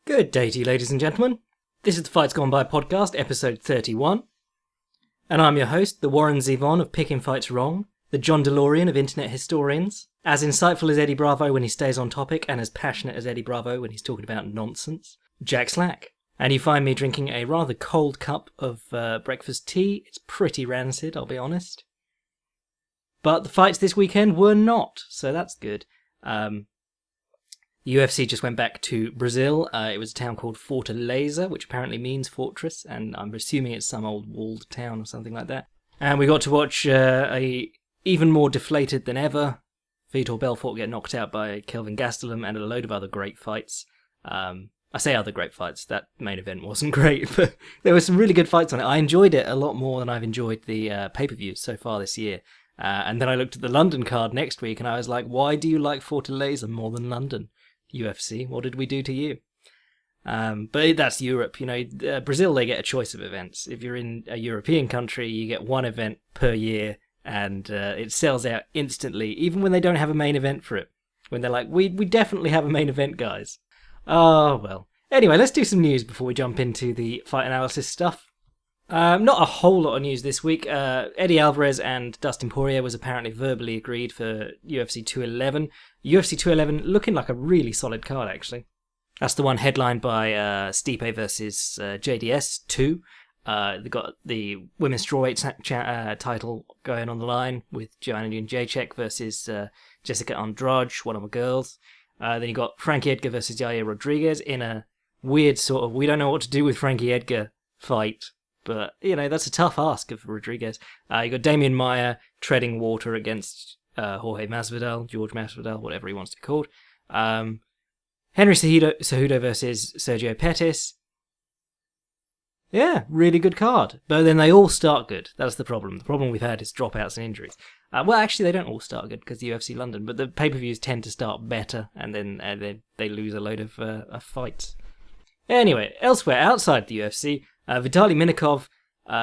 Good day to you, ladies and gentlemen. This is the Fights Gone By podcast, episode 31. And I'm your host, the Warren Zevon of Picking Fights Wrong, the John DeLorean of internet historians, as insightful as Eddie Bravo when he stays on topic, and as passionate as Eddie Bravo when he's talking about nonsense, Jack Slack. And you find me drinking a rather cold cup of breakfast tea. It's pretty rancid, I'll be honest. But the fights this weekend were not, so that's good. UFC just went back to Brazil. It was a town called Fortaleza, which apparently means fortress, and I'm assuming it's some old walled town or something like that. And we got to watch a even more deflated than ever Vitor Belfort get knocked out by Kelvin Gastelum and a load of other great fights. I say other great fights, that main event wasn't great, but there were some really good fights on it. I enjoyed it a lot more than I've enjoyed the pay-per-views so far this year. And then I looked at the London card next week and I was like, why do you like Fortaleza more than London? UFC, what did we do to you? But that's Europe, you know. Brazil, they get a choice of events. If you're in a European country, you get one event per year, and it sells out instantly, even when they don't have a main event for it. When they're like, we definitely have a main event, guys. Oh, well. Anyway, let's do some news before we jump into the fight analysis stuff. Not a whole lot of news this week. Eddie Alvarez and Dustin Poirier was apparently verbally agreed for UFC 211. UFC 211 looking like a really solid card, actually. That's the one headlined by Stipe versus JDS 2. They've got the women's strawweight title going on the line with Joanna Jędrzejczyk versus Jessica Andrade, one of my girls. Then you got Frankie Edgar versus Yair Rodriguez in a weird sort of we don't know what to do with Frankie Edgar fight. But, you know, that's a tough ask of Rodriguez. You got Damian Maia treading water against George Masvidal, whatever he wants to be called. Henry Cejudo versus Sergio Pettis. Yeah, really good card. But then they all start good. That's the problem. The problem we've had is dropouts and injuries. Well, actually, they don't all start good because the UFC London, but the pay-per-views tend to start better, and then they lose a load of fights. Anyway, elsewhere, outside the UFC, Vitaly Minakov,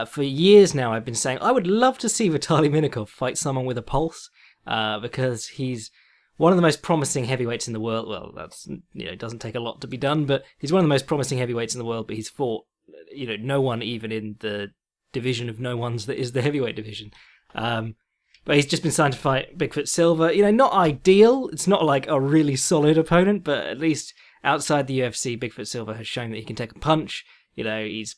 for years now I've been saying I would love to see Vitaly Minakov fight someone with a pulse, because he's one of the most promising heavyweights in the world. Well, that's, you know, it doesn't take a lot to be done, but he's one of the most promising heavyweights in the world, but he's fought, you know, no one even in the division of no ones that is the heavyweight division. But he's just been signed to fight Bigfoot Silva. You know, not ideal. It's not like a really solid opponent, but at least outside the UFC, Bigfoot Silva has shown that he can take a punch. You know, he's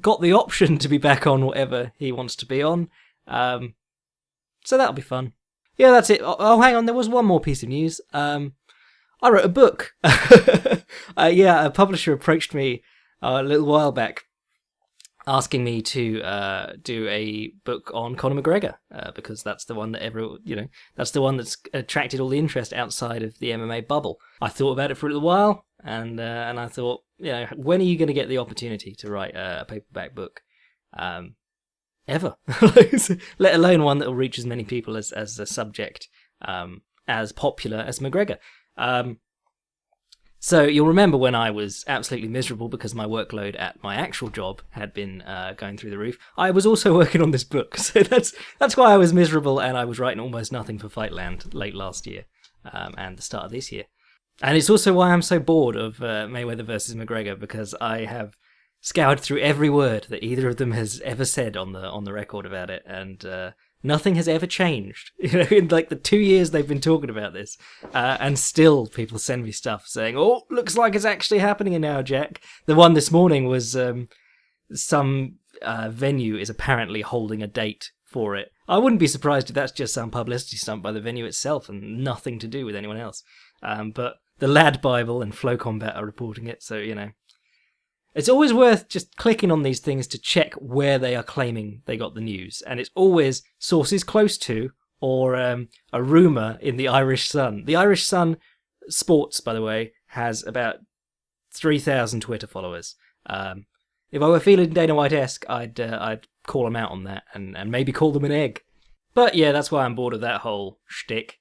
got the option to be back on whatever he wants to be on. So that'll be fun. Yeah, that's it. Oh, hang on. There was one more piece of news. I wrote a book. A publisher approached me a little while back asking me to do a book on Conor McGregor, because that's the one that that's the one that's attracted all the interest outside of the MMA bubble. I thought about it for a little while, and I thought, you know, when are you going to get the opportunity to write a paperback book? Ever. Let alone one that will reach as many people as a subject as popular as McGregor. So you'll remember when I was absolutely miserable because my workload at my actual job had been going through the roof. I was also working on this book, so that's why I was miserable, and I was writing almost nothing for Fightland late last year and the start of this year. And it's also why I'm so bored of Mayweather versus McGregor, because I have scoured through every word that either of them has ever said on the record about it, and nothing has ever changed. You know, in like the 2 years they've been talking about this, and still people send me stuff saying, "Oh, looks like it's actually happening now, Jack." The one this morning was some venue is apparently holding a date for it. I wouldn't be surprised if that's just some publicity stunt by the venue itself and nothing to do with anyone else. But the Lad Bible and Flow Combat are reporting it, so, you know. It's always worth just clicking on these things to check where they are claiming they got the news. And it's always sources close to, or a rumour in the Irish Sun. The Irish Sun Sports, by the way, has about 3,000 Twitter followers. If I were feeling Dana White-esque, I'd call them out on that and maybe call them an egg. But yeah, that's why I'm bored of that whole shtick.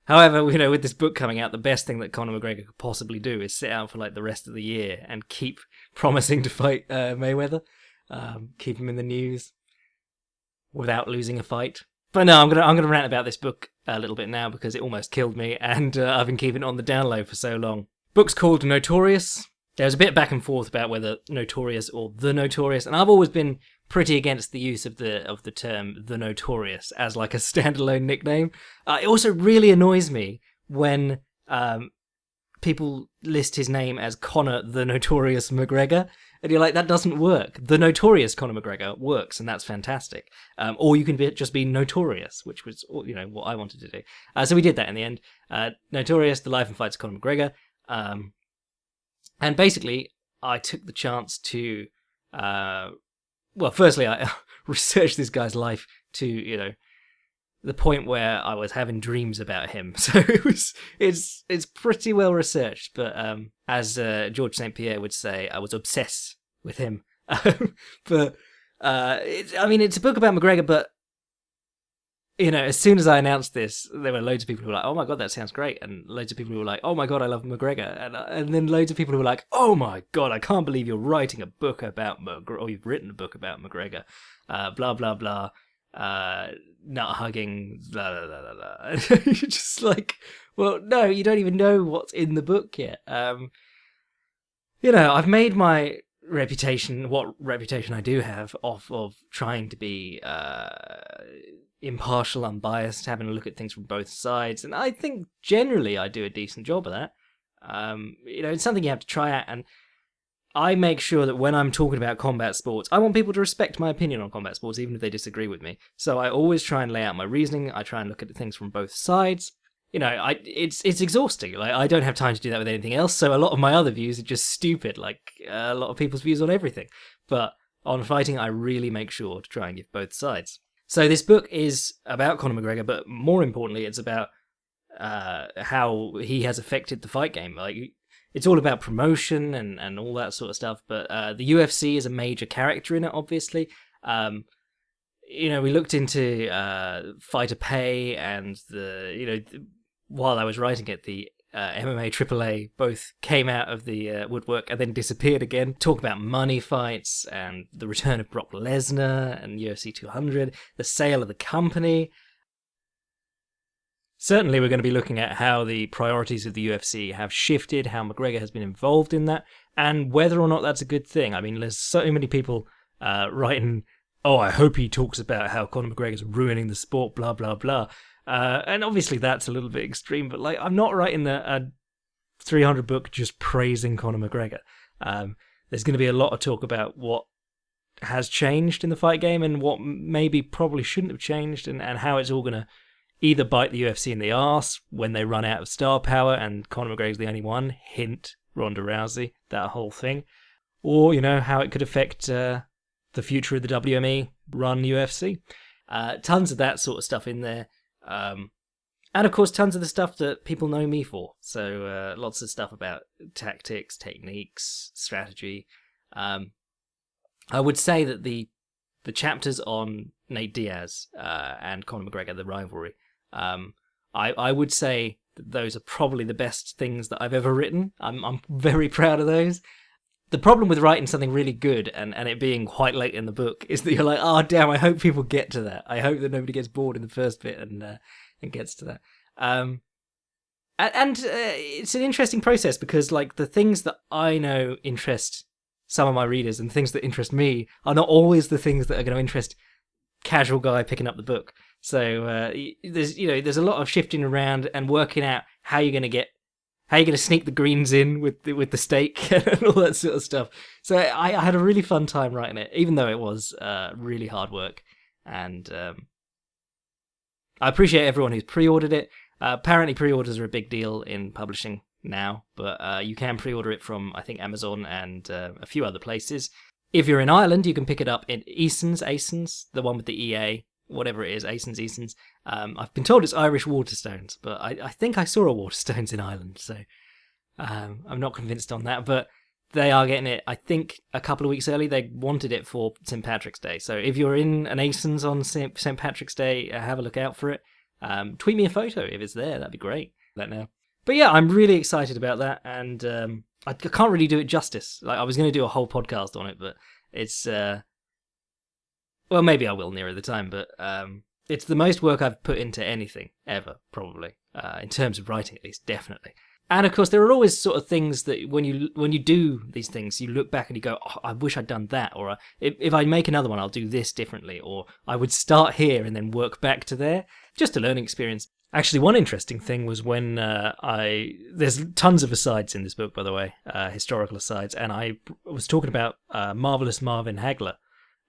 However, you know, with this book coming out, the best thing that Conor McGregor could possibly do is sit out for like the rest of the year and keep promising to fight Mayweather, keep him in the news without losing a fight. But no, I'm gonna rant about this book a little bit now because it almost killed me, and I've been keeping it on the down low for so long. Book's called Notorious. There's a bit back and forth about whether Notorious or The Notorious, and I've always been pretty against the use of the term The Notorious as like a standalone nickname. It also really annoys me when people list his name as Conor the Notorious McGregor, and you're like, that doesn't work. The Notorious Conor McGregor works, and that's fantastic. Or you can just be Notorious, which was what I wanted to do. So we did that in the end. Notorious, The Life and Fights of Conor McGregor. And basically, I took the chance to, firstly, I researched this guy's life to, the point where I was having dreams about him. So it's pretty well researched. But as George St. Pierre would say, I was obsessed with him. But it's a book about McGregor, but as soon as I announced this, there were loads of people who were like, "Oh my god, that sounds great," and loads of people who were like, "Oh my god, I love McGregor," and then loads of people who were like, "Oh my god, I can't believe you're writing a book about McGregor, or you've written a book about McGregor," blah blah blah, nut hugging, blah blah blah blah blah. You're just like, well, no, you don't even know what's in the book yet. I've made my reputation, what reputation I do have, off of trying to be impartial, unbiased, having a look at things from both sides, and I think generally I do a decent job of that. It's something you have to try out, and I make sure that when I'm talking about combat sports, I want people to respect my opinion on combat sports, even if they disagree with me. So I always try and lay out my reasoning. I try and look at things from both sides. It's exhausting. Like, I don't have time to do that with anything else, so a lot of my other views are just stupid, like a lot of people's views on everything. But on fighting, I really make sure to try and give both sides. So this book is about Conor McGregor, but more importantly, it's about how he has affected the fight game. Like, it's all about promotion and all that sort of stuff. But the UFC is a major character in it, obviously. We looked into fighter pay, and while I was writing it, the MMA AAA both came out of the woodwork and then disappeared again. Talk about money fights and the return of Brock Lesnar and UFC 200, the sale of the company. Certainly we're going to be looking at how the priorities of the UFC have shifted, how McGregor has been involved in that, and whether or not that's a good thing. I mean, there's so many people writing, "Oh, I hope he talks about how Conor McGregor's ruining the sport, blah, blah, blah." And obviously that's a little bit extreme, but like, I'm not writing a 300 book just praising Conor McGregor. There's going to be a lot of talk about what has changed in the fight game and what maybe probably shouldn't have changed, and how it's all going to either bite the UFC in the arse when they run out of star power and Conor McGregor's the only one, hint Ronda Rousey, that whole thing, or, how it could affect the future of the WME run UFC. Tons of that sort of stuff in there. And of course, tons of the stuff that people know me for. So lots of stuff about tactics, techniques, strategy. I would say that the chapters on Nate Diaz and Conor McGregor, the rivalry, I would say that those are probably the best things that I've ever written. I'm very proud of those. The problem with writing something really good and it being quite late in the book is that you're like, oh damn, I hope people get to that. I hope that nobody gets bored in the first bit and gets to that. And it's an interesting process because, like, the things that I know interest some of my readers and things that interest me are not always the things that are going to interest casual guy picking up the book. So there's a lot of shifting around and working out how you're going to sneak the greens in with the steak and all that sort of stuff. So I had a really fun time writing it, even though it was really hard work. And I appreciate everyone who's pre-ordered it. Apparently pre-orders are a big deal in publishing now, but you can pre-order it from, I think, Amazon and a few other places. If you're in Ireland, you can pick it up in Eason's, the one with the EA, whatever it is, Eason's. I've been told it's Irish Waterstones, but I think I saw a Waterstones in Ireland, so I'm not convinced on that. But they are getting it, I think, a couple of weeks early. They wanted it for St. Patrick's Day. So if you're in an Eason's on St. Patrick's Day, have a look out for it. Tweet me a photo if it's there. That'd be great. Let know. But yeah, I'm really excited about that, and I can't really do it justice. Like, I was going to do a whole podcast on it, but it's well, maybe I will nearer the time. But it's the most work I've put into anything ever, probably, in terms of writing, at least, definitely. And of course, there are always sort of things that when you do these things, you look back and you go, oh, I wish I'd done that, or if I make another one, I'll do this differently, or I would start here and then work back to there. Just a learning experience. Actually, one interesting thing was when there's tons of asides in this book, by the way, historical asides, and I was talking about Marvelous Marvin Hagler,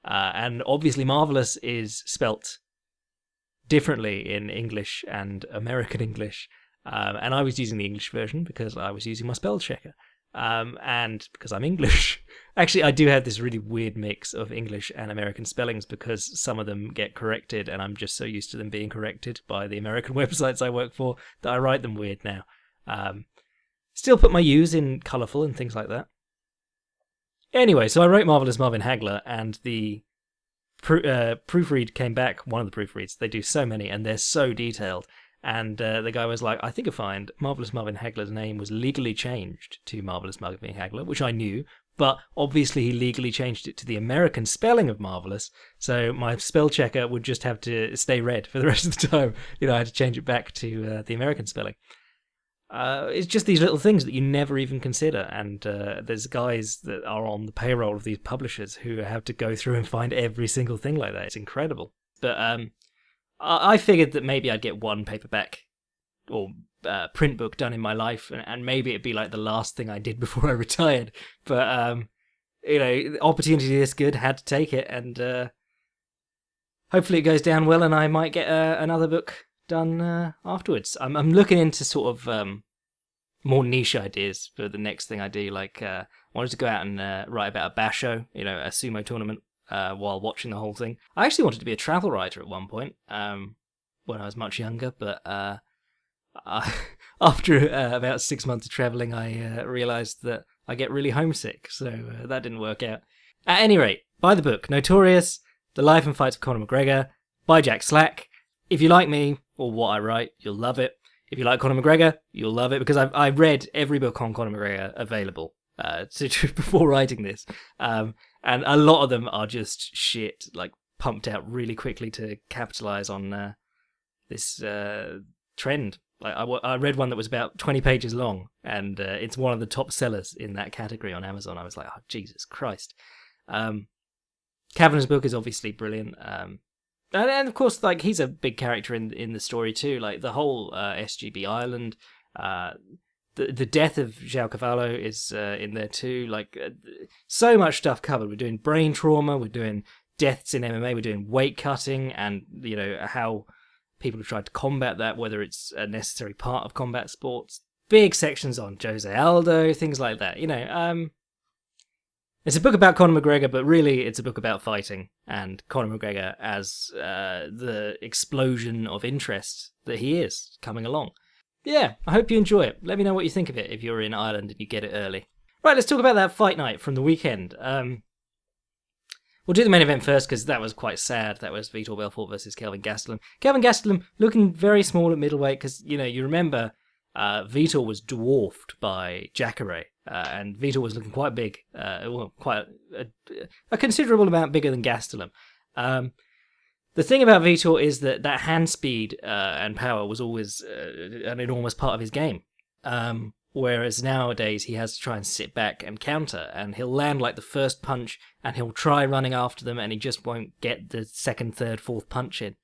and obviously Marvelous is spelt differently in English and American English. And I was using the English version because I was using my spell checker. And because I'm English. Actually, I do have this really weird mix of English and American spellings because some of them get corrected, and I'm just so used to them being corrected by the American websites I work for that I write them weird now. Still put my U's in colourful and things like that. Anyway, so I wrote Marvelous Marvin Hagler, and the proofread came back, one of the proofreads. They do so many, and they're so detailed. And the guy was like, I think I find Marvelous Marvin Hagler's name was legally changed to Marvelous Marvin Hagler, which I knew, but obviously he legally changed it to the American spelling of Marvelous, so my spell checker would just have to stay red for the rest of the time. I had to change it back to the American spelling. It's just these little things that you never even consider, and there's guys that are on the payroll of these publishers who have to go through and find every single thing like that. It's incredible. But I figured that maybe I'd get one paperback or print book done in my life, and maybe it'd be like the last thing I did before I retired. But the opportunity this good, had to take it, and hopefully it goes down well, and I might get another book done afterwards. I'm looking into sort of more niche ideas for the next thing I do. Like I wanted to go out and write about a basho, a sumo tournament. While watching the whole thing. I actually wanted to be a travel writer at one point when I was much younger, but after about 6 months of travelling, I realised that I get really homesick, so that didn't work out. At any rate, buy the book, Notorious, The Life and Fights of Conor McGregor, by Jack Slack. If you like me, or what I write, you'll love it. If you like Conor McGregor, you'll love it, because I've read every book on Conor McGregor available before writing this. And a lot of them are just shit, like pumped out really quickly to capitalise on this trend. Like I read one that was about 20 pages long, and it's one of the top sellers in that category on Amazon. I was like, oh, Jesus Christ. Kavanagh's book is obviously brilliant. And of course, like, he's a big character in the story too. Like the whole SGB Island, the death of João Cavallo is in there too. Like so much stuff covered. We're doing brain trauma. We're doing deaths in MMA. We're doing weight cutting, and how people have tried to combat that, whether it's a necessary part of combat sports. Big sections on Jose Aldo, things like that. It's a book about Conor McGregor, but really it's a book about fighting and Conor McGregor as the explosion of interest that he is coming along. Yeah, I hope you enjoy it. Let me know what you think of it if you're in Ireland and you get it early. Right, let's talk about that fight night from the weekend. We'll do the main event first because that was quite sad. That was Vitor Belfort versus Kelvin Gastelum. Kelvin Gastelum looking very small at middleweight because, you remember Vitor was dwarfed by Jacare, and Vitor was looking quite big, quite a considerable amount bigger than Gastelum. The thing about Vitor is that hand speed and power was always an enormous part of his game. Whereas nowadays he has to try and sit back and counter, and he'll land like the first punch and he'll try running after them and he just won't get the second, third, fourth punch in.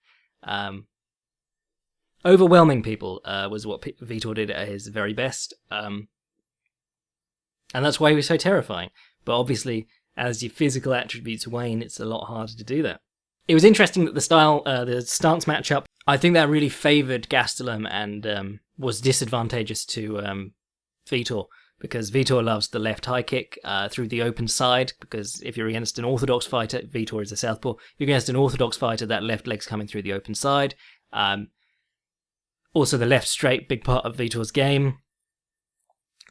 Overwhelming people was what Vitor did at his very best. And that's why he was so terrifying. But obviously, as your physical attributes wane, it's a lot harder to do that. It was interesting that the stance matchup, I think that really favoured Gastelum and was disadvantageous to Vitor, because Vitor loves the left high kick through the open side, because if you're against an orthodox fighter, Vitor is a southpaw, if you're against an orthodox fighter, that left leg's coming through the open side. Also the left straight, big part of Vitor's game.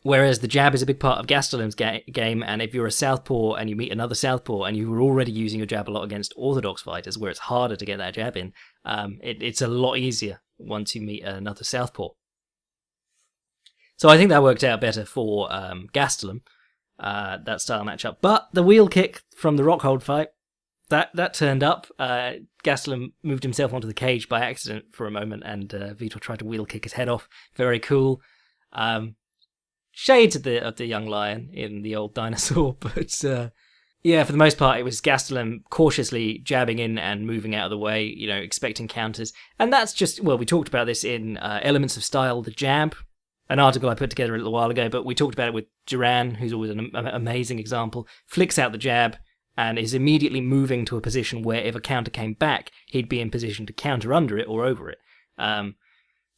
Whereas the jab is a big part of Gastelum's game, and if you're a southpaw and you meet another southpaw and you were already using your jab a lot against orthodox fighters, where it's harder to get that jab in, it's a lot easier once you meet another southpaw. So I think that worked out better for Gastelum, that style matchup. But the wheel kick from the Rockhold fight, that turned up. Gastelum moved himself onto the cage by accident for a moment, and Vitor tried to wheel kick his head off. Very cool. shades of the young lion in the old dinosaur, but yeah, for the most part, it was Gastelum cautiously jabbing in and moving out of the way, expecting counters. And that's just, well, we talked about this in Elements of Style, the jab, an article I put together a little while ago, but we talked about it with Duran, who's always an amazing example, flicks out the jab and is immediately moving to a position where if a counter came back, he'd be in position to counter under it or over it.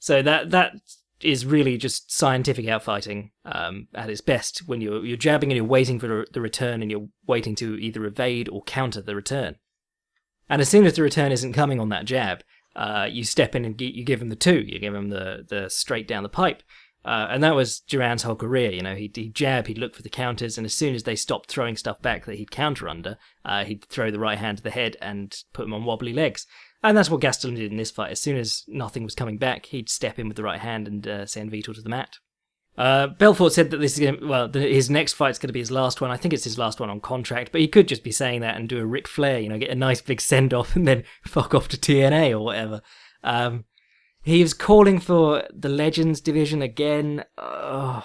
So that is really just scientific outfighting at its best, when you're jabbing and you're waiting for the return and you're waiting to either evade or counter the return. And as soon as the return isn't coming on that jab, you step in and you give him the two. You give him the straight down the pipe. And that was Duran's whole career. He'd jab, he'd look for the counters, and as soon as they stopped throwing stuff back that he'd counter under, he'd throw the right hand to the head and put them on wobbly legs. And that's what Gastelum did in this fight. As soon as nothing was coming back, he'd step in with the right hand and send Vitor to the mat. Belfort said that this is his next fight's going to be his last one. I think it's his last one on contract, but he could just be saying that and do a Ric Flair, get a nice big send-off and then fuck off to TNA or whatever. He was calling for the Legends division again. I'm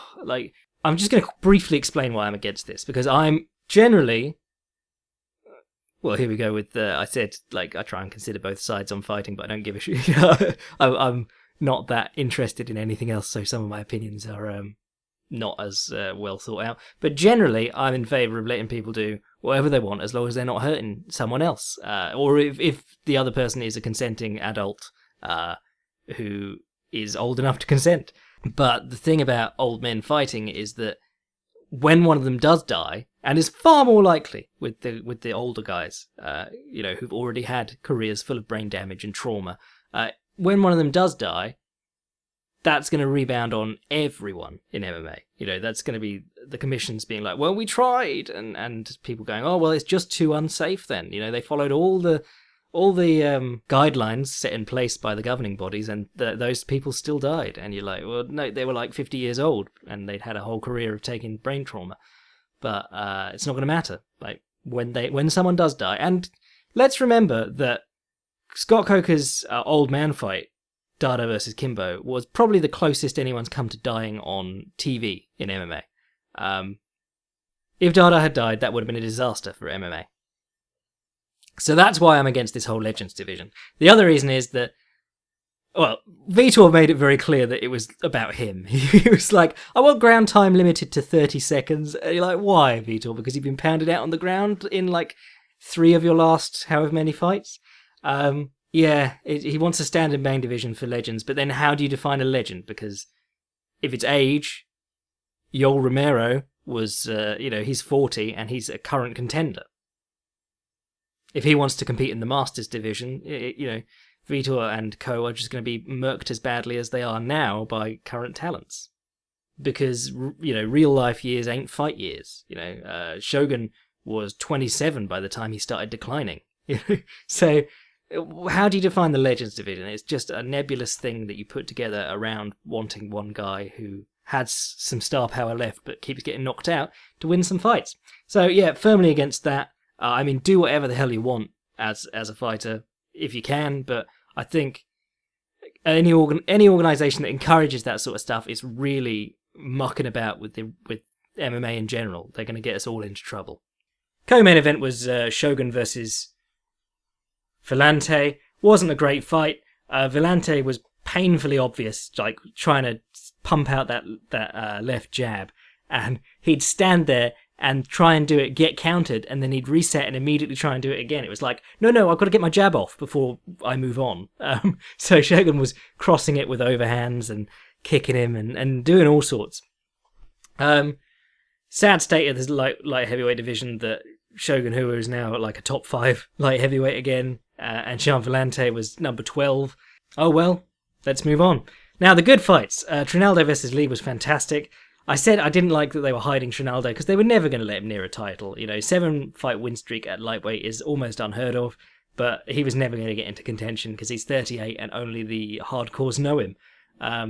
just going to briefly explain why I'm against this, because I'm generally... Well, here we go with I said, I try and consider both sides on fighting, but I don't give a shit. I'm not that interested in anything else, so some of my opinions are not as well thought out. But generally, I'm in favour of letting people do whatever they want, as long as they're not hurting someone else. Or if the other person is a consenting adult who is old enough to consent. But the thing about old men fighting is that when one of them does die, and is far more likely with the older guys, who've already had careers full of brain damage and trauma, when one of them does die, that's going to rebound on everyone in MMA. That's going to be the commissions being like, well, we tried, and people going, oh, well, it's just too unsafe then. They followed all the guidelines set in place by the governing bodies, and those people still died. And you're like, well, no, they were 50 years old, and they'd had a whole career of taking brain trauma. But it's not going to matter. When someone does die, and let's remember that Scott Coker's old man fight, Dada versus Kimbo, was probably the closest anyone's come to dying on TV in MMA. If Dada had died, that would have been a disaster for MMA. So that's why I'm against this whole Legends division. The other reason is that, well, Vitor made it very clear that it was about him. He was like, I want ground time limited to 30 seconds. And you're like, why, Vitor? Because you've been pounded out on the ground in 3 of your last however many fights? He wants a standard main division for Legends, but then how do you define a legend? Because if it's age, Yoel Romero was, he's 40 and he's a current contender. If he wants to compete in the Masters division, Vitor and co are just going to be murked as badly as they are now by current talents. Because, real life years ain't fight years. Shogun was 27 by the time he started declining. So, how do you define the Legends division? It's just a nebulous thing that you put together around wanting one guy who has some star power left but keeps getting knocked out to win some fights. So, yeah, firmly against that. Do whatever the hell you want as a fighter, if you can, but I think any organisation that encourages that sort of stuff is really mucking about with MMA in general. They're going to get us all into trouble. Co-main event was Shogun versus Valante. Wasn't a great fight. Valante was painfully obvious, trying to pump out that left jab, and he'd stand there and try and do it, get countered, and then he'd reset and immediately try and do it again. It was like, no, I've got to get my jab off before I move on. So Shogun was crossing it with overhands and kicking him and doing all sorts. Sad state of this light heavyweight division that Shogun Rua is now a top 5 light heavyweight again, and Jean Valente was number 12. Oh well, let's move on. Now the good fights. Trinaldo versus Lee was fantastic. I said I didn't like that they were hiding Trinaldo because they were never going to let him near a title. 7-fight win streak at lightweight is almost unheard of, but he was never going to get into contention because he's 38 and only the hardcores know him. But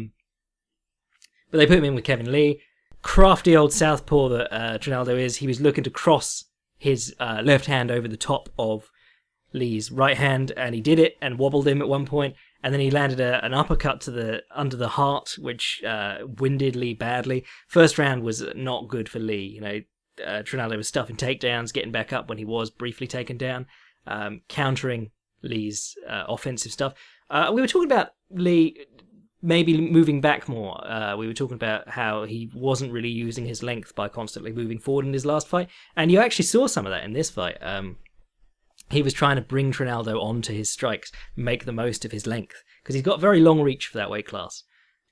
they put him in with Kevin Lee. Crafty old southpaw that Trinaldo is, he was looking to cross his left hand over the top of Lee's right hand, and he did it and wobbled him at one point, and then he landed an uppercut to the under the heart, which winded Lee badly. First round was not good for Lee. Trinaldo was stuffing takedowns, getting back up when he was briefly taken down, countering Lee's offensive stuff. We were talking about Lee maybe moving back more. We were talking about how he wasn't really using his length by constantly moving forward in his last fight, and you actually saw some of that in this fight. He was trying to bring Trinaldo onto his strikes, make the most of his length, because he's got very long reach for that weight class.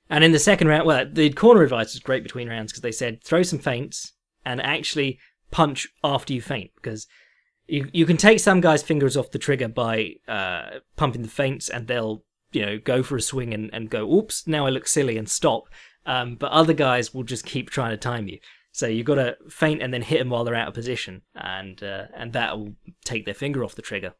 And in the second round, well, the corner advice was great between rounds, because they said throw some feints and actually punch after you feint, because you can take some guys' fingers off the trigger by pumping the feints, and they'll go for a swing and go, oops, now I look silly, and stop. But other guys will just keep trying to time you. So you've got to feint and then hit them while they're out of position, and that will take their finger off the trigger.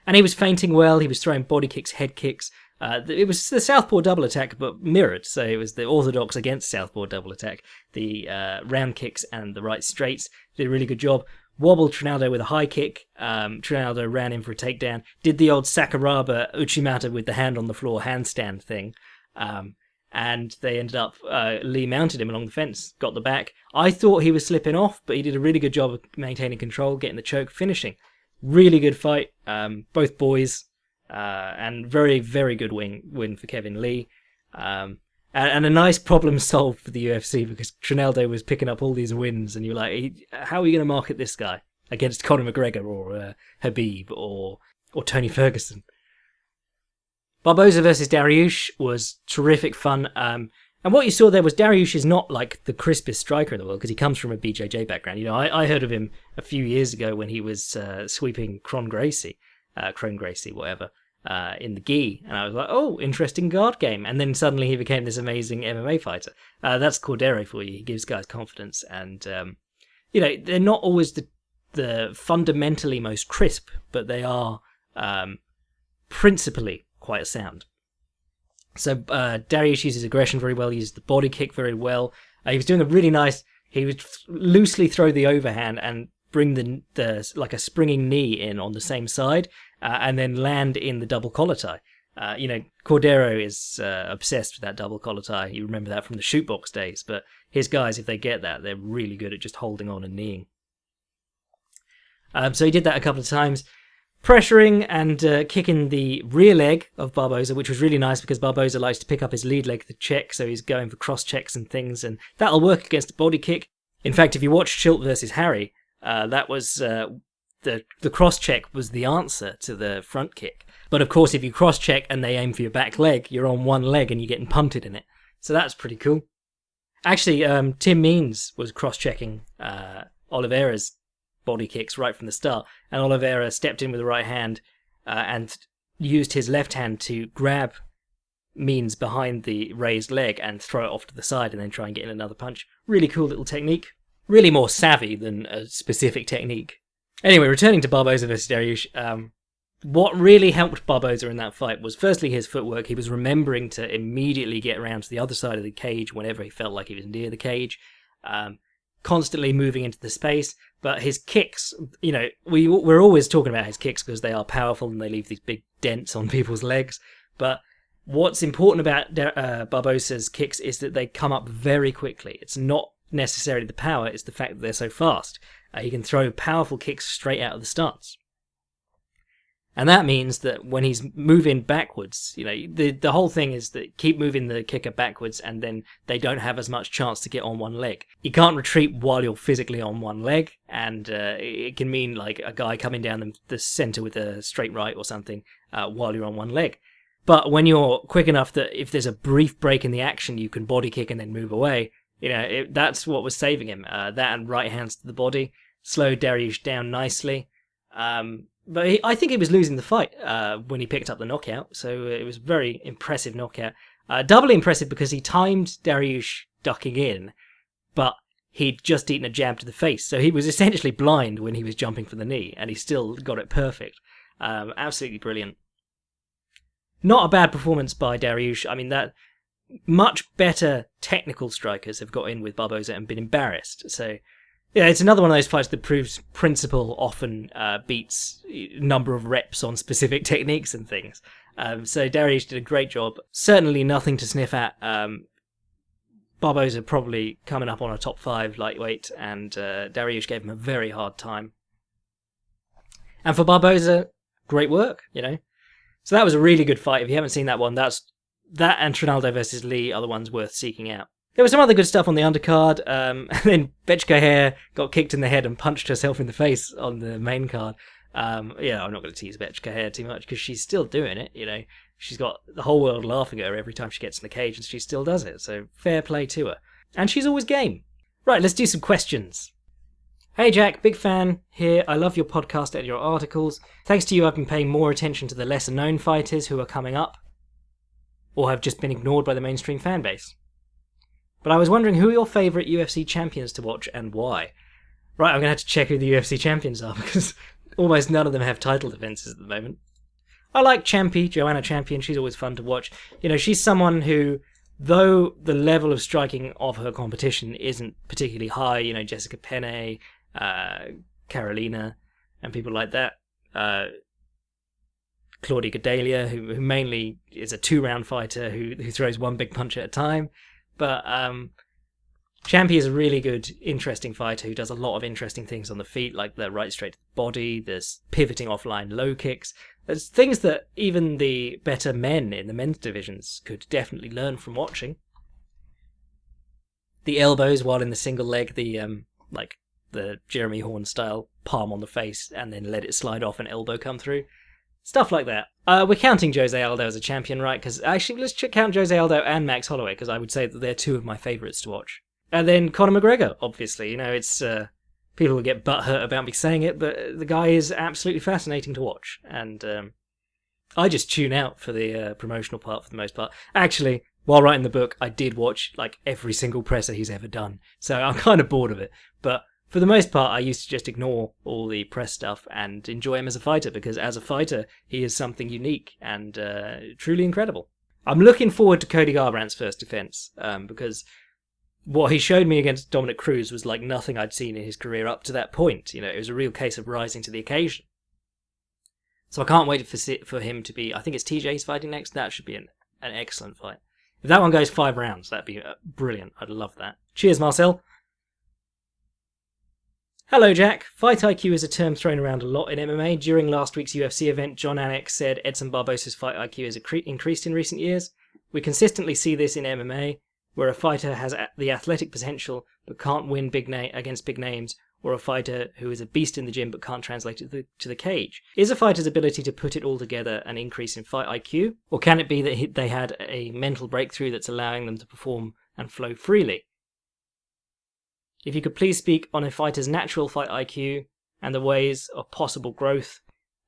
And he was feinting well. He was throwing body kicks, head kicks. It was the southpaw double attack, but mirrored. So it was the orthodox against southpaw double attack. The round kicks and the right straights did a really good job. Wobbled Trinaldo with a high kick. Trinaldo ran in for a takedown. Did the old Sakuraba Uchimata with the hand on the floor handstand thing. And they ended up, Lee mounted him along the fence, got the back. I thought he was slipping off, but he did a really good job of maintaining control, getting the choke, finishing. Really good fight, both boys, and very, very good win for Kevin Lee. And a nice problem solved for the UFC, because Trinaldo was picking up all these wins, and you're like, how are you going to market this guy against Conor McGregor or Habib or Tony Ferguson? Barboza versus Dariush was terrific fun. And what you saw there was Dariush is not like the crispest striker in the world, because he comes from a BJJ background. I heard of him a few years ago when he was sweeping Kron Gracie, whatever, in the gi. And I was like, oh, interesting guard game. And then suddenly he became this amazing MMA fighter. That's Cordero for you. He gives guys confidence. And, they're not always the fundamentally most crisp, but they are principally quite sound. So Dariush uses aggression very well. He uses the body kick very well. He was doing a really nice. He would loosely throw the overhand and bring the like a springing knee in on the same side, and then land in the double collar tie. Cordero is obsessed with that double collar tie. You remember that from the shoot box days. But his guys, if they get that, they're really good at just holding on and kneeing. So he did that a couple of times. Pressuring and kicking the rear leg of Barboza, which was really nice because Barboza likes to pick up his lead leg to check, so he's going for cross checks and things, and that'll work against a body kick. In fact, if you watch Schilt versus Harry, that was the cross check was the answer to the front kick. But of course, if you cross check and they aim for your back leg, you're on one leg and you're getting punted in it. So that's pretty cool. Actually, Tim Means was cross checking Oliveira's body kicks right from the start, and Oliveira stepped in with the right hand and used his left hand to grab Means behind the raised leg and throw it off to the side and then try and get in another punch. Really cool little technique. Really more savvy than a specific technique. Anyway, returning to Barboza versus Dariush, what really helped Barboza in that fight was firstly his footwork. He was remembering to immediately get around to the other side of the cage whenever he felt like he was near the cage. Constantly moving into the space, but his kicks, we're always talking about his kicks because they are powerful and they leave these big dents on people's legs. But what's important about Barbosa's kicks is that they come up very quickly. It's not necessarily the power, it's the fact that they're so fast. He can throw powerful kicks straight out of the stance. And that means that when he's moving backwards, the whole thing is that keep moving the kicker backwards and then they don't have as much chance to get on one leg. You can't retreat while you're physically on one leg, and it can mean like a guy coming down the center with a straight right or something while you're on one leg. But when you're quick enough that if there's a brief break in the action, you can body kick and then move away, that's what was saving him. That and right hands to the body slowed Dariush down nicely. But I think he was losing the fight when he picked up the knockout, so it was a very impressive knockout. Doubly impressive because he timed Dariush ducking in, but he'd just eaten a jab to the face, so he was essentially blind when he was jumping for the knee, and he still got it perfect. Absolutely brilliant. Not a bad performance by Dariush. I mean, that much better technical strikers have got in with Barboza and been embarrassed, so... Yeah, it's another one of those fights that proves principle often beats number of reps on specific techniques and things. So Dariush did a great job. Certainly nothing to sniff at. Barboza probably coming up on a top 5 lightweight, and Dariush gave him a very hard time. And for Barboza, great work, So that was a really good fight. If you haven't seen that one, that and Trinaldo versus Lee are the ones worth seeking out. There was some other good stuff on the undercard, and then Betchka Hare got kicked in the head and punched herself in the face on the main card. I'm not going to tease Betchka Hare too much because she's still doing it, She's got the whole world laughing at her every time she gets in the cage, and she still does it, so fair play to her. And she's always game. Right, let's do some questions. Hey Jack, big fan here. I love your podcast and your articles. Thanks to you, I've been paying more attention to the lesser known fighters who are coming up, or have just been ignored by the mainstream fan base. But I was wondering who are your favourite UFC champions to watch and why? Right, I'm going to have to check who the UFC champions are because almost none of them have title defences at the moment. I like Joanna Champion. She's always fun to watch. She's someone who, though the level of striking of her competition isn't particularly high, Jessica Penne, Carolina, and people like that, Claudia Gadelha, who mainly is a 2-round fighter who throws one big punch at a time. But Champy is a really good, interesting fighter who does a lot of interesting things on the feet, like the right straight to the body, there's pivoting offline low kicks. There's things that even the better men in the men's divisions could definitely learn from watching. The elbows while in the single leg, the Jeremy Horn style palm on the face and then let it slide off and elbow come through. Stuff like that. We're counting Jose Aldo as a champion, right? Because actually, let's count Jose Aldo and Max Holloway, because I would say that they're 2 of my favourites to watch. And then Conor McGregor, obviously. It's people will get butthurt about me saying it, but the guy is absolutely fascinating to watch. And I just tune out for the promotional part for the most part. Actually, while writing the book, I did watch every single presser he's ever done. So I'm kind of bored of it. But for the most part, I used to just ignore all the press stuff and enjoy him as a fighter, because as a fighter, he is something unique and truly incredible. I'm looking forward to Cody Garbrandt's first defense, because what he showed me against Dominic Cruz was like nothing I'd seen in his career up to that point. It was a real case of rising to the occasion. So I can't wait for him to be... I think it's TJ's fighting next. That should be an excellent fight. If that one goes 5 rounds, that'd be brilliant. I'd love that. Cheers, Marcel. Hello, Jack. Fight IQ is a term thrown around a lot in MMA. During last week's UFC event, John Anik said Edson Barbosa's fight IQ has increased in recent years. We consistently see this in MMA, where a fighter has the athletic potential but can't win against big names, or a fighter who is a beast in the gym but can't translate it to the cage. Is a fighter's ability to put it all together an increase in fight IQ? Or can it be that they had a mental breakthrough that's allowing them to perform and flow freely? If you could please speak on a fighter's natural fight IQ and the ways of possible growth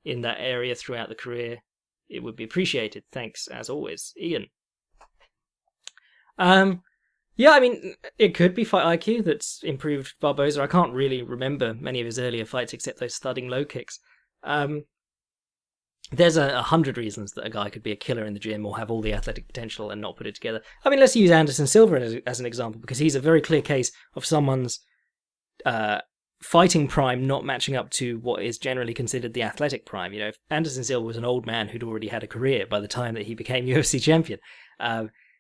in that area throughout the career, it would be appreciated. Thanks, as always, Ian. It could be fight IQ that's improved Barboza. I can't really remember many of his earlier fights except those thudding low kicks. There's 100 reasons that a guy could be a killer in the gym or have all the athletic potential and not put it together. Let's use Anderson Silva as an example, because he's a very clear case of someone's fighting prime not matching up to what is generally considered the athletic prime. If Anderson Silva was an old man who'd already had a career by the time that he became UFC champion.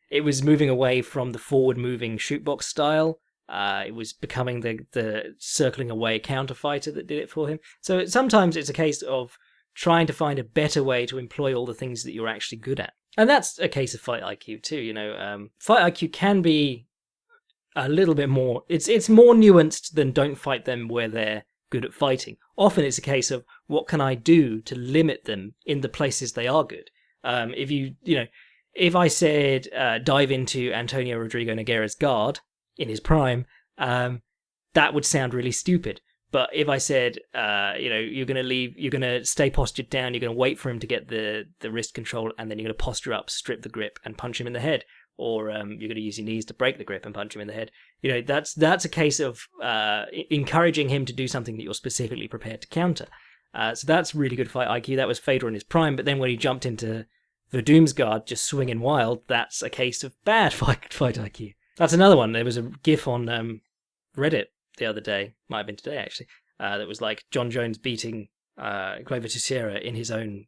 It was moving away from the forward-moving shootbox style. It was becoming the circling away counter fighter that did it for him. So sometimes it's a case of trying to find a better way to employ all the things that you're actually good at. And that's a case of fight IQ too, Fight IQ can be a little bit more... It's more nuanced than don't fight them where they're good at fighting. Often it's a case of what can I do to limit them in the places they are good. If I said dive into Antonio Rodrigo Nogueira's guard in his prime, that would sound really stupid. But if I said, you're going to stay postured down, you're going to wait for him to get the wrist control, and then you're going to posture up, strip the grip, and punch him in the head, or you're going to use your knees to break the grip and punch him in the head. That's a case of encouraging him to do something that you're specifically prepared to counter. So that's really good fight IQ. That was Fedor in his prime, but then when he jumped into the Doomsguard just swinging wild, that's a case of bad fight IQ. That's another one. There was a GIF on Reddit the other day, might have been today actually, that was like John Jones beating Glover Teixeira in his own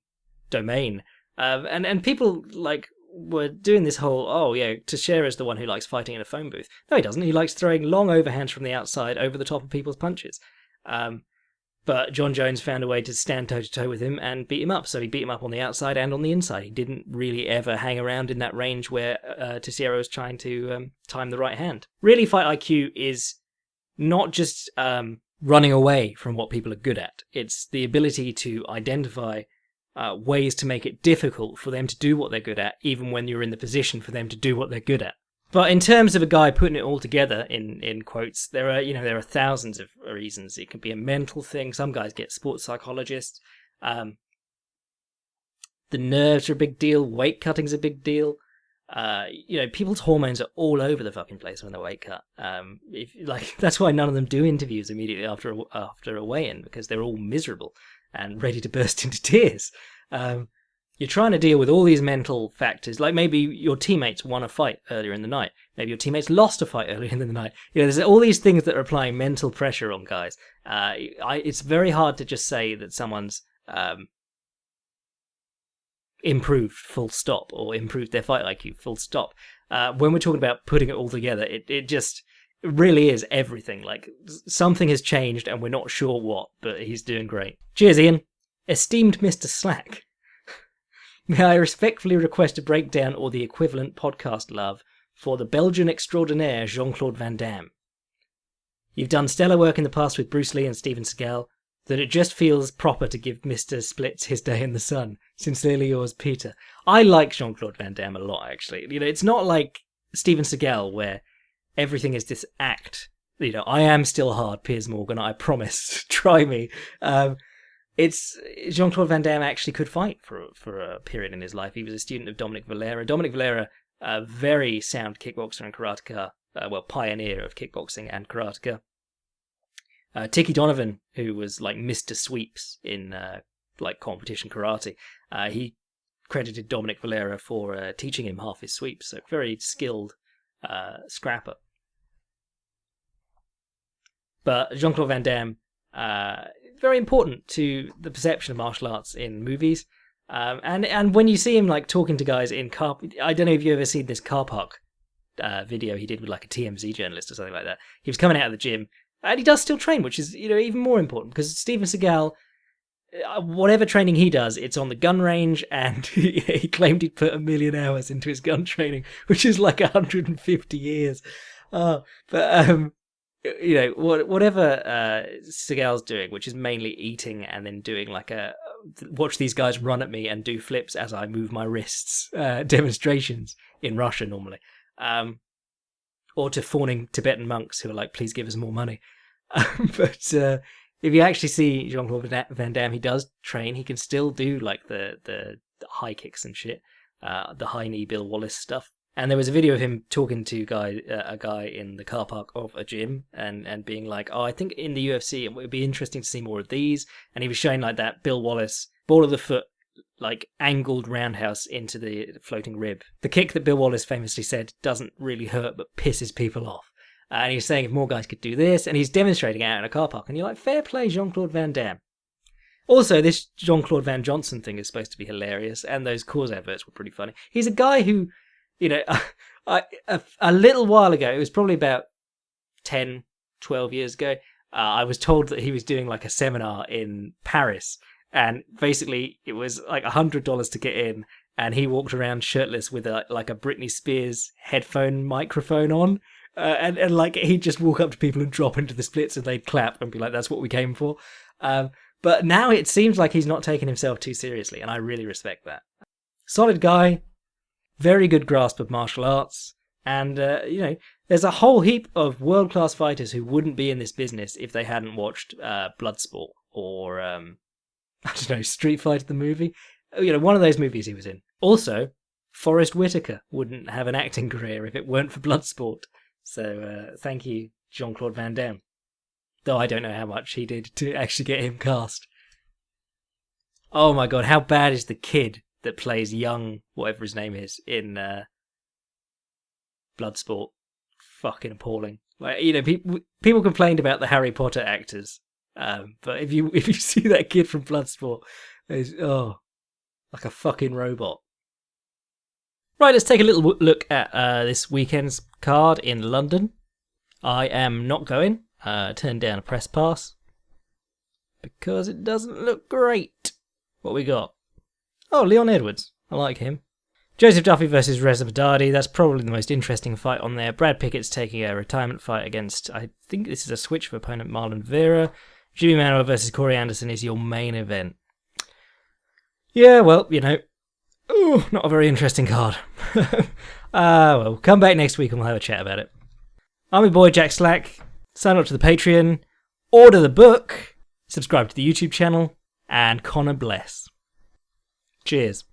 domain, And people like were doing this whole, oh yeah, Teixeira's the one who likes fighting in a phone booth. No, he doesn't. He likes throwing long overhands from the outside over the top of people's punches. But John Jones found a way to stand toe-to-toe with him and beat him up. So he beat him up on the outside and on the inside. He didn't really ever hang around in that range where Teixeira was trying to time the right hand. Really, fight IQ is not just running away from what people are good at. It's the ability to identify ways to make it difficult for them to do what they're good at, even when you're in the position for them to do what they're good at. But in terms of a guy putting it all together, in quotes, there are thousands of reasons. It can be a mental thing. Some guys get sports psychologists. The nerves are a big deal. Weight cutting's a big deal. People's hormones are all over the fucking place when they weight cut. That's why none of them do interviews immediately after a weigh-in, because they're all miserable and ready to burst into tears. You're trying to deal with all these mental factors, like maybe your teammates won a fight earlier in the night. Maybe your teammates lost a fight earlier in the night. There's all these things that are applying mental pressure on guys. It's very hard to just say that someone's improved, full stop, or improved their fight IQ, full stop. When we're talking about putting it all together, it really is everything. Like, something has changed and we're not sure what, but he's doing great. Cheers, Ian. Esteemed Mr. Slack. May I respectfully request a breakdown or the equivalent podcast love for the Belgian extraordinaire Jean-Claude Van Damme. You've done stellar work in the past with Bruce Lee and Steven Seagal, that it just feels proper to give Mr. Splits his day in the sun. Sincerely yours, Peter. I like Jean-Claude Van Damme a lot, actually. It's not like Steven Seagal, where everything is this act. I am still hard, Piers Morgan, I promise. Try me. It's Jean-Claude Van Damme actually could fight for a period in his life. He was a student of Dominic Valera. Dominic Valera, a very sound kickboxer and karateka, pioneer of kickboxing and karateka. Tiki Donovan, who was like Mr. Sweeps in competition karate, he credited Dominic Valera for teaching him half his sweeps. So very skilled scrapper. But Jean-Claude Van Damme, very important to the perception of martial arts in movies. And when you see him like talking to guys in car, I don't know if you've ever seen this car park video he did with like a TMZ journalist or something like that. He was coming out of the gym, and he does still train, which is even more important, because Steven Seagal, whatever training he does, it's on the gun range, and he claimed he'd put 1 million hours into his gun training, which is like 150 years. Whatever Seagal's doing, which is mainly eating and then doing like watch these guys run at me and do flips as I move my wrists, demonstrations in Russia normally, or to fawning Tibetan monks who are like, please give us more money. But if you actually see Jean-Claude Van Damme, he does train. He can still do like the high kicks and shit, the high knee Bill Wallace stuff. And there was a video of him talking to a guy in the car park of a gym and being like, oh, I think in the UFC it would be interesting to see more of these. And he was showing like that Bill Wallace ball of the foot, like angled roundhouse into the floating rib. The kick that Bill Wallace famously said doesn't really hurt but pisses people off. And he was saying if more guys could do this, and he's demonstrating it out in a car park. And you're like, fair play, Jean-Claude Van Damme. Also, this Jean-Claude Van Johnson thing is supposed to be hilarious, and those Coors adverts were pretty funny. He's a guy who, a little while ago, it was probably about 10, 12 years ago, I was told that he was doing like a seminar in Paris, and basically it was like $100 to get in, and he walked around shirtless with like a Britney Spears headphone microphone on, and like he'd just walk up to people and drop into the splits and they'd clap and be like, that's what we came for. But now it seems like he's not taking himself too seriously, and I really respect that. Solid guy, very good grasp of martial arts, and there's a whole heap of world-class fighters who wouldn't be in this business if they hadn't watched Bloodsport or I don't know, Street Fighter the movie. One of those movies he was in. Also, Forrest Whitaker wouldn't have an acting career if it weren't for Bloodsport. So thank you, Jean-Claude Van Damme. Though I don't know how much he did to actually get him cast. Oh my god, how bad is the kid that plays young, whatever his name is, in Bloodsport? Fucking appalling. Like, people complained about the Harry Potter actors, but if you see that kid from Bloodsport, like a fucking robot. Right, let's take a little look at this weekend's card in London. I am not going. Turned down a press pass because it doesn't look great. What we got? Oh, Leon Edwards. I like him. Joseph Duffy versus Reza Badadi. That's probably the most interesting fight on there. Brad Pickett's taking a retirement fight against, I think this is a switch of opponent, Marlon Vera. Jimmy Manuwa versus Corey Anderson is your main event. Yeah, well, you know, not a very interesting card. Well, come back next week and we'll have a chat about it. I'm your boy Jack Slack. Sign up to the Patreon, order the book, subscribe to the YouTube channel, and Connor bless. Cheers.